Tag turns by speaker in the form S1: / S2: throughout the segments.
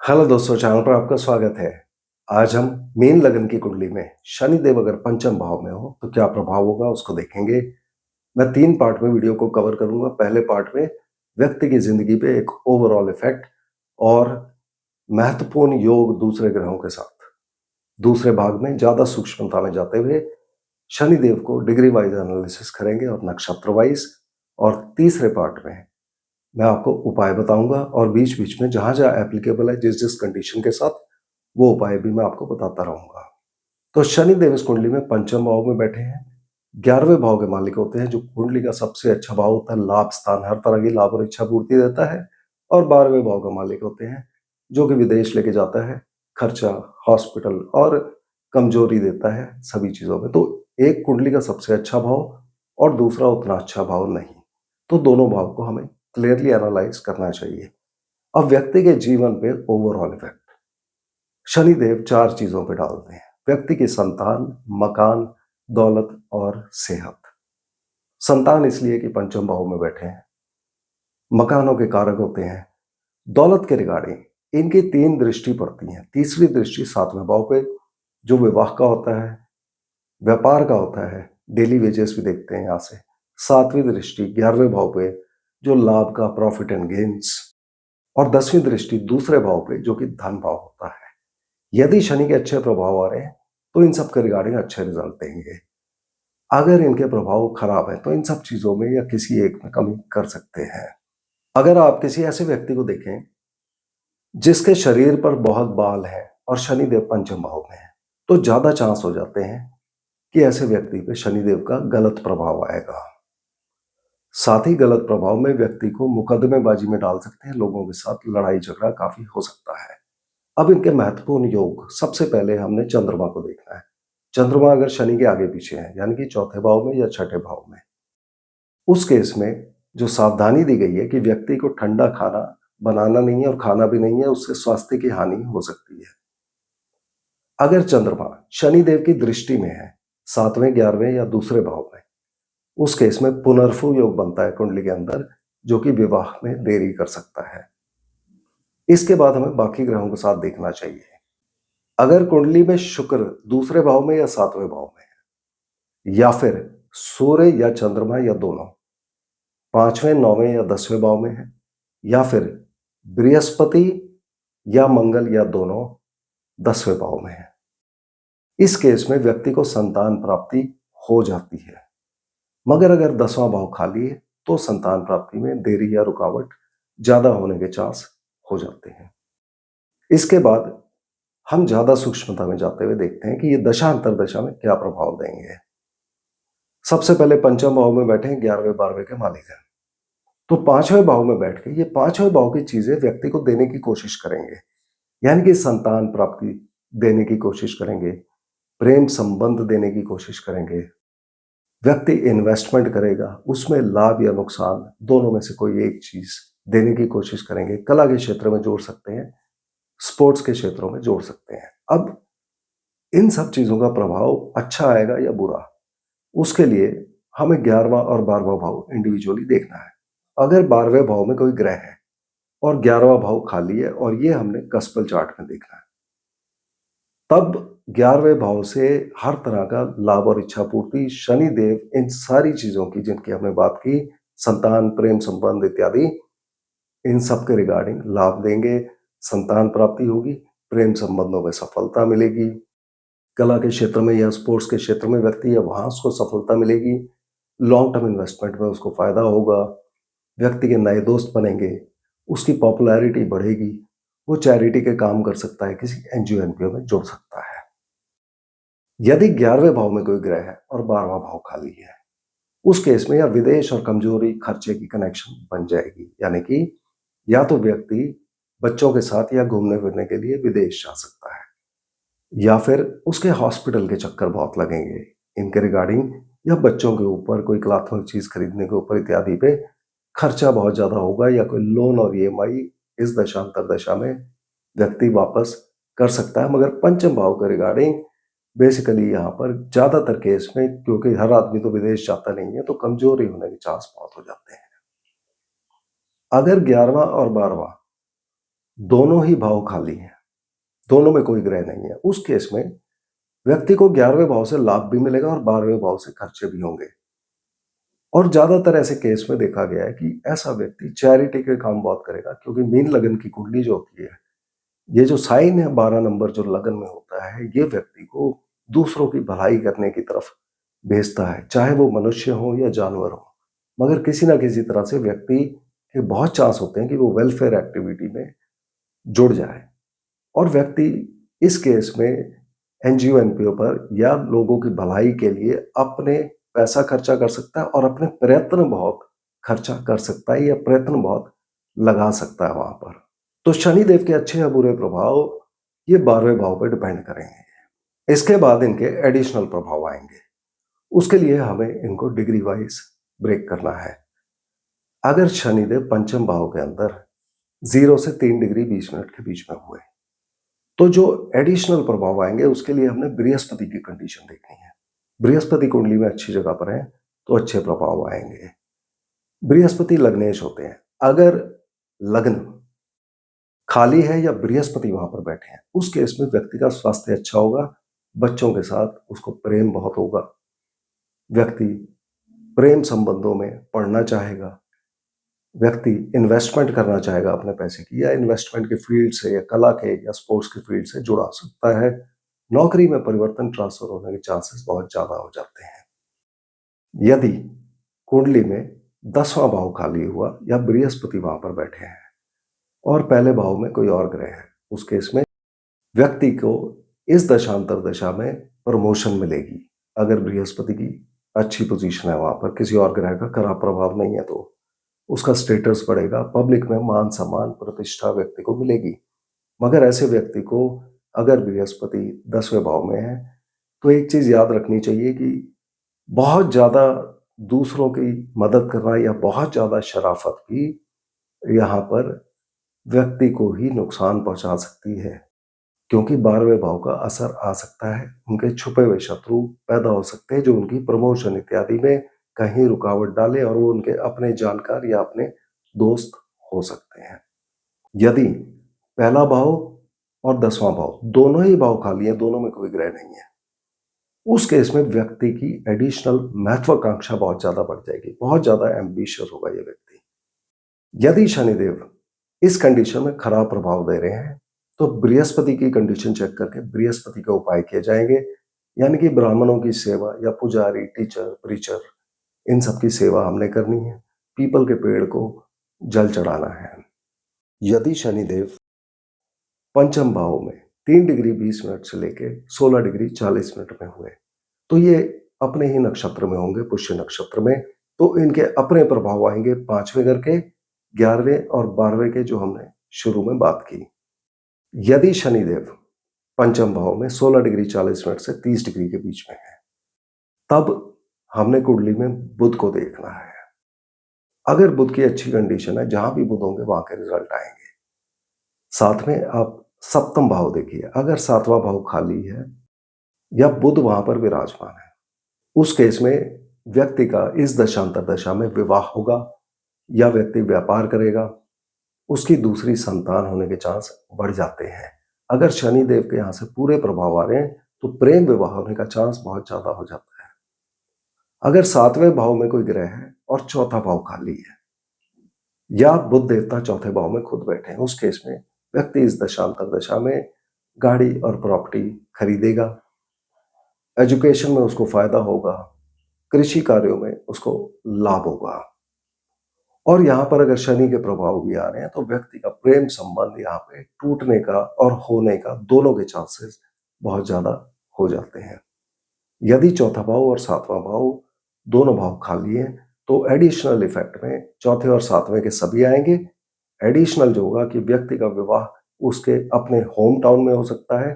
S1: Hello दोस्तों, channel पर आपका स्वागत है। आज हम मीन लगन की कुंडली में शनिदेव अगर पंचम भाव में हो तो क्या प्रभाव होगा उसको देखेंगे। मैं 3 पार्ट में वीडियो को कवर करूंगा। पहले पार्ट में व्यक्ति की जिंदगी पे एक ओवरऑल इफेक्ट और महत्वपूर्ण योग दूसरे ग्रहों के साथ। दूसरे भाग में ज्यादा सूक्ष्मता में जाते हुए शनिदेव को डिग्री वाइज एनालिसिस करेंगे और नक्षत्र वाइज। और तीसरे पार्ट में मैं आपको उपाय बताऊंगा और बीच बीच में जहां जहां एप्लीकेबल है जिस जिस कंडीशन के साथ वो उपाय भी मैं आपको बताता रहूंगा। तो शनि देव इस कुंडली में पंचम भाव में बैठे हैं। 11वें भाव के मालिक होते हैं, जो कुंडली का सबसे अच्छा भाव होता है। लाभ स्थान हर तरह की लाभ और इच्छा पूर्ति देता है। और 12वें भाव का मालिक होते हैं, जो कि विदेश लेके जाता है, खर्चा, हॉस्पिटल और कमजोरी देता है सभी चीजों में। तो एक कुंडली का सबसे अच्छा भाव और दूसरा उतना अच्छा भाव नहीं, तो दोनों भाव को हमें क्लियरली एनालाइज करना चाहिए। अब व्यक्ति के जीवन पे ओवरऑल इफेक्ट शनिदेव 4 चीजों पे डालते हैं: व्यक्ति की संतान, मकान, दौलत और सेहत। संतान इसलिए कि पंचम भाव में बैठे हैं, मकानों के कारक होते हैं। दौलत के रिगार्डिंग इनकी 3 दृष्टि पड़ती है। तीसरी दृष्टि 7वें भाव पे, जो विवाह का होता है, व्यापार का होता है, डेली वेजेस भी देखते हैं यहाँ से। 7वीं दृष्टि 11वें भाव पे, जो लाभ का, प्रॉफिट एंड गेन्स। और 10वीं दृष्टि दूसरे भाव पे, जो कि धन भाव होता है। यदि शनि के अच्छे प्रभाव आ रहे हैं तो इन सब के रिगार्डिंग अच्छे रिजल्ट देंगे। अगर इनके प्रभाव खराब है तो इन सब चीजों में या किसी एक में कमी कर सकते हैं। अगर आप किसी ऐसे व्यक्ति को देखें जिसके शरीर पर बहुत बाल है और शनिदेव पंचम भाव में है, तो ज्यादा चांस हो जाते हैं कि ऐसे व्यक्ति पे शनिदेव का गलत प्रभाव आएगा। साथ ही गलत प्रभाव में व्यक्ति को मुकदमेबाजी में डाल सकते हैं, लोगों के साथ लड़ाई झगड़ा काफी हो सकता है। अब इनके महत्वपूर्ण योग, सबसे पहले हमने चंद्रमा को देखना है। चंद्रमा अगर शनि के आगे पीछे है, यानी कि चौथे भाव में या छठे भाव में, उस केस में जो सावधानी दी गई है कि व्यक्ति को ठंडा खाना बनाना नहीं है और खाना भी नहीं है, उससे स्वास्थ्य की हानि हो सकती है। अगर चंद्रमा शनिदेव की दृष्टि में है, 7वें, 11वें या दूसरे भाव में, उस केस में पुनर्फु योग बनता है कुंडली के अंदर, जो कि विवाह में देरी कर सकता है। इसके बाद हमें बाकी ग्रहों के साथ देखना चाहिए। अगर कुंडली में शुक्र दूसरे भाव में या 7वें भाव में है, या फिर सूर्य या चंद्रमा या दोनों 5वें, 9वें या 10वें भाव में है, या फिर बृहस्पति या मंगल या दोनों 10वें भाव में है, इस केस में व्यक्ति को संतान प्राप्ति हो जाती है। मगर अगर 10वां भाव खाली है तो संतान प्राप्ति में देरी या रुकावट ज्यादा होने के चांस हो जाते हैं। इसके बाद हम ज्यादा सूक्ष्मता में जाते हुए देखते हैं कि ये दशा अंतरदशा में क्या प्रभाव देंगे। सबसे पहले पंचम भाव में बैठे हैं 11वें 12वें के मालिक हैं, तो 5वें भाव में बैठ के ये 5वें भाव की चीजें व्यक्ति को देने की कोशिश करेंगे। यानी कि संतान प्राप्ति देने की कोशिश करेंगे, प्रेम संबंध देने की कोशिश करेंगे। व्यक्ति इन्वेस्टमेंट करेगा, उसमें लाभ या नुकसान दोनों में से कोई एक चीज देने की कोशिश करेंगे। कला के क्षेत्र में जोड़ सकते हैं, स्पोर्ट्स के क्षेत्रों में जोड़ सकते हैं। अब इन सब चीजों का प्रभाव अच्छा आएगा या बुरा, उसके लिए हमें 11वां और 12वां भाव इंडिविजुअली देखना है। अगर 12वें भाव में कोई ग्रह है और 11वां भाव खाली है, और ये हमने कस्पल चार्ट में देखना है, तब 11वें भाव से हर तरह का लाभ और इच्छा पूर्ति, शनि देव इन सारी चीजों की जिनकी हमने बात की, संतान, प्रेम संबंध इत्यादि, इन सब के रिगार्डिंग लाभ देंगे। संतान प्राप्ति होगी, प्रेम संबंधों में सफलता मिलेगी, कला के क्षेत्र में या स्पोर्ट्स के क्षेत्र में व्यक्ति है वहां उसको सफलता मिलेगी, लॉन्ग टर्म इन्वेस्टमेंट में उसको फायदा होगा, व्यक्ति के नए दोस्त बनेंगे, उसकी पॉपुलैरिटी बढ़ेगी, वो चैरिटी के काम कर सकता है, किसी एनजीओ एनपीओ में जुड़ सकता है। यदि 11वें भाव में कोई ग्रह है और 12वां भाव खाली है, उस केस में या विदेश और कमजोरी खर्चे की कनेक्शन बन जाएगी। यानी कि या तो व्यक्ति बच्चों के साथ या घूमने फिरने के लिए विदेश जा सकता है, या फिर उसके हॉस्पिटल के चक्कर बहुत लगेंगे इनके रिगार्डिंग, या बच्चों के ऊपर कोई कलात्मक चीज खरीदने के ऊपर इत्यादि पे खर्चा बहुत ज्यादा होगा, या कोई लोन और ईएमआई इस दशांतर दशा में व्यक्ति वापस कर सकता है। मगर पंचम भाव के रिगार्डिंग बेसिकली यहाँ पर ज्यादातर केस में, क्योंकि हर आदमी तो विदेश जाता नहीं है, तो कमजोरी होने के चांस बहुत हो जाते हैं। अगर 11वां और 12वां दोनों ही भाव खाली हैं, दोनों में कोई ग्रह नहीं है, उस केस में व्यक्ति को 11वें भाव से लाभ भी मिलेगा और 12वें भाव से खर्चे भी होंगे। और ज्यादातर ऐसे केस में देखा गया है कि ऐसा व्यक्ति चैरिटी के काम बहुत करेगा, क्योंकि मीन लगन की कुंडली जो होती है, ये जो साइन है 12 नंबर जो लगन में होता है, ये व्यक्ति को दूसरों की भलाई करने की तरफ भेजता है, चाहे वो मनुष्य हो या जानवर हो। मगर किसी ना किसी तरह से व्यक्ति के बहुत चांस होते हैं कि वो वेलफेयर एक्टिविटी में जुड़ जाए, और व्यक्ति इस केस में एनजीओ एनपीओ पर या लोगों की भलाई के लिए अपने पैसा खर्चा कर सकता है और अपने प्रयत्न बहुत खर्चा कर सकता है या प्रयत्न बहुत लगा सकता है वहां पर। तो शनिदेव के अच्छे या बुरे प्रभाव ये 12वें भाव पर डिपेंड करेंगे। इसके बाद इनके एडिशनल प्रभाव आएंगे, उसके लिए हमें इनको डिग्री वाइज ब्रेक करना है। अगर शनिदेव पंचम भाव के अंदर 0 से 3 डिग्री 20 मिनट के बीच में हुए, तो जो एडिशनल प्रभाव आएंगे उसके लिए हमने बृहस्पति की कंडीशन देखनी है। बृहस्पति कुंडली में अच्छी जगह पर है तो अच्छे प्रभाव आएंगे। बृहस्पति लग्नेश होते हैं, अगर लग्न खाली है या बृहस्पति वहां पर बैठे हैं, उस केस में व्यक्ति का स्वास्थ्य अच्छा होगा, बच्चों के साथ उसको प्रेम बहुत होगा, व्यक्ति प्रेम संबंधों में पढ़ना चाहेगा, व्यक्ति इन्वेस्टमेंट करना चाहेगा अपने पैसे की, या इन्वेस्टमेंट के फील्ड से या कला के या स्पोर्ट्स के फील्ड से जुड़ा सकता है। नौकरी में परिवर्तन ट्रांसफर होने के चांसेस बहुत ज्यादा हो जाते हैं। यदि कुंडली में 10वां भाव खाली हुआ या बृहस्पति वहां पर बैठे हैं और पहले भाव में कोई और ग्रह है, उस केस में व्यक्ति को इस दशांतर दशा में प्रमोशन मिलेगी। अगर बृहस्पति की अच्छी पोजीशन है वहां पर, किसी और ग्रह का खराब प्रभाव नहीं है, तो उसका स्टेटस बढ़ेगा, पब्लिक में मान सम्मान प्रतिष्ठा व्यक्ति को मिलेगी। मगर ऐसे व्यक्ति को अगर बृहस्पति 10वें भाव में है तो एक चीज याद रखनी चाहिए कि बहुत ज्यादा दूसरों की मदद करना या बहुत ज्यादा शराफत भी यहाँ पर व्यक्ति को ही नुकसान पहुंचा सकती है, क्योंकि 12वें भाव का असर आ सकता है, उनके छुपे हुए शत्रु पैदा हो सकते हैं जो उनकी प्रमोशन इत्यादि में कहीं रुकावट डाले, और वो उनके अपने जानकार या अपने दोस्त हो सकते हैं। यदि पहला भाव और 10वां भाव दोनों ही भाव खाली है, दोनों में कोई ग्रह नहीं है, उस केस में व्यक्ति की एडिशनल महत्वाकांक्षा बहुत ज्यादा बढ़ जाएगी, बहुत ज्यादा एम्बिशियस होगा ये व्यक्ति। यदि शनिदेव इस कंडीशन में खराब प्रभाव दे रहे हैं तो बृहस्पति की कंडीशन चेक करके बृहस्पति के उपाय किए जाएंगे, यानी कि ब्राह्मणों की सेवा या पुजारी, टीचर, प्रीचर, इन सब की सेवा हमने करनी है, पीपल के पेड़ को जल चढ़ाना है। यदि शनिदेव पंचम भाव में 3 डिग्री 20 मिनट से लेके 16 डिग्री 40 मिनट में हुए, तो ये अपने ही नक्षत्र में होंगे, पुष्य नक्षत्र में, तो इनके अपने प्रभाव आएंगे 5वें घर के, 11वें और 12वें के, जो हमने शुरू में बात की। यदि शनिदेव पंचम भाव में 16 डिग्री 40 मिनट से 30 डिग्री के बीच में है, तब हमने कुंडली में बुध को देखना है। अगर बुध की अच्छी कंडीशन है, जहां भी बुध होंगे वहां के रिजल्ट आएंगे। साथ में आप सप्तम भाव देखिए, अगर 7वां भाव खाली है या बुध वहां पर विराजमान है, उस केस में व्यक्ति का इस दशांतर दशा में विवाह होगा या व्यक्ति व्यापार करेगा, उसकी दूसरी संतान होने के चांस बढ़ जाते हैं। अगर शनिदेव के यहाँ से पूरे प्रभाव आ रहे हैं तो प्रेम विवाह होने का चांस बहुत ज्यादा हो जाता है। अगर 7वें भाव में कोई ग्रह है और चौथा भाव खाली है या बुध देवता चौथे भाव में खुद बैठे हैं, उस केस में व्यक्ति इस दशांतर दशा में गाड़ी और प्रॉपर्टी खरीदेगा, एजुकेशन में उसको फायदा होगा, कृषि कार्यों में उसको लाभ होगा। और यहाँ पर अगर शनि के प्रभाव भी आ रहे हैं तो व्यक्ति का प्रेम संबंध यहाँ पे टूटने का और होने का दोनों के चांसेस बहुत ज्यादा हो जाते हैं। यदि चौथा भाव और 7वां भाव दोनों भाव खाली है तो एडिशनल इफेक्ट में चौथे और 7वें के सभी आएंगे। एडिशनल जो होगा कि व्यक्ति का विवाह उसके अपने होम टाउन में हो सकता है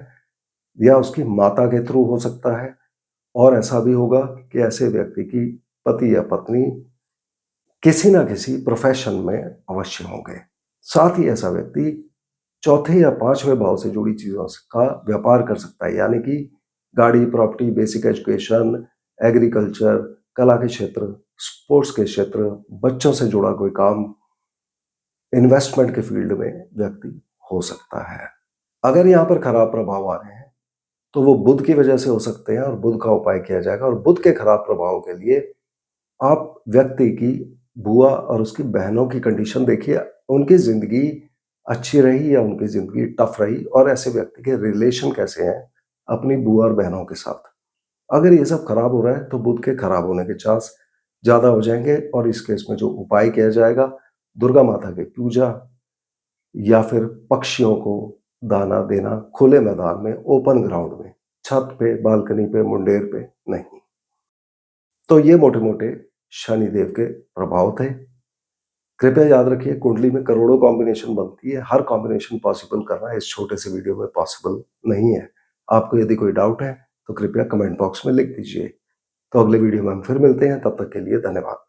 S1: या उसकी माता के थ्रू हो सकता है, और ऐसा भी होगा कि ऐसे व्यक्ति की पति या पत्नी किसी ना किसी प्रोफेशन में अवश्य होंगे। साथ ही ऐसा व्यक्ति चौथे या 5वें भाव से जुड़ी चीजों का व्यापार कर सकता है, यानी कि गाड़ी, प्रॉपर्टी, बेसिक एजुकेशन, एग्रीकल्चर, कला के क्षेत्र, स्पोर्ट्स के क्षेत्र, बच्चों से जुड़ा कोई काम, इन्वेस्टमेंट के फील्ड में व्यक्ति हो सकता है। अगर यहाँ पर खराब प्रभाव आ रहे हैं तो वो बुध की वजह से हो सकते हैं और बुध का उपाय किया जाएगा। और बुध के खराब प्रभाव के लिए आप व्यक्ति की बुआ और उसकी बहनों की कंडीशन देखिए, उनकी ज़िंदगी अच्छी रही या उनकी ज़िंदगी टफ रही, और ऐसे व्यक्ति के रिलेशन कैसे हैं अपनी बुआ और बहनों के साथ। अगर ये सब खराब हो रहा है तो बुध के खराब होने के चांस ज़्यादा हो जाएंगे। और इस केस में जो उपाय किया जाएगा, दुर्गा माता की पूजा या फिर पक्षियों को दाना देना खुले मैदान में, ओपन ग्राउंड में, छत पे, बालकनी पे, मुंडेर पे नहीं। तो ये मोटे-मोटे शनिदेव के प्रभाव थे। कृपया याद रखिए, कुंडली में करोड़ों कॉम्बिनेशन बनती है, हर कॉम्बिनेशन पॉसिबल करना इस छोटे से वीडियो में पॉसिबल नहीं है। आपको यदि कोई डाउट है तो कृपया कमेंट बॉक्स में लिख दीजिए। तो अगले वीडियो में हम फिर मिलते हैं, तब तक के लिए धन्यवाद।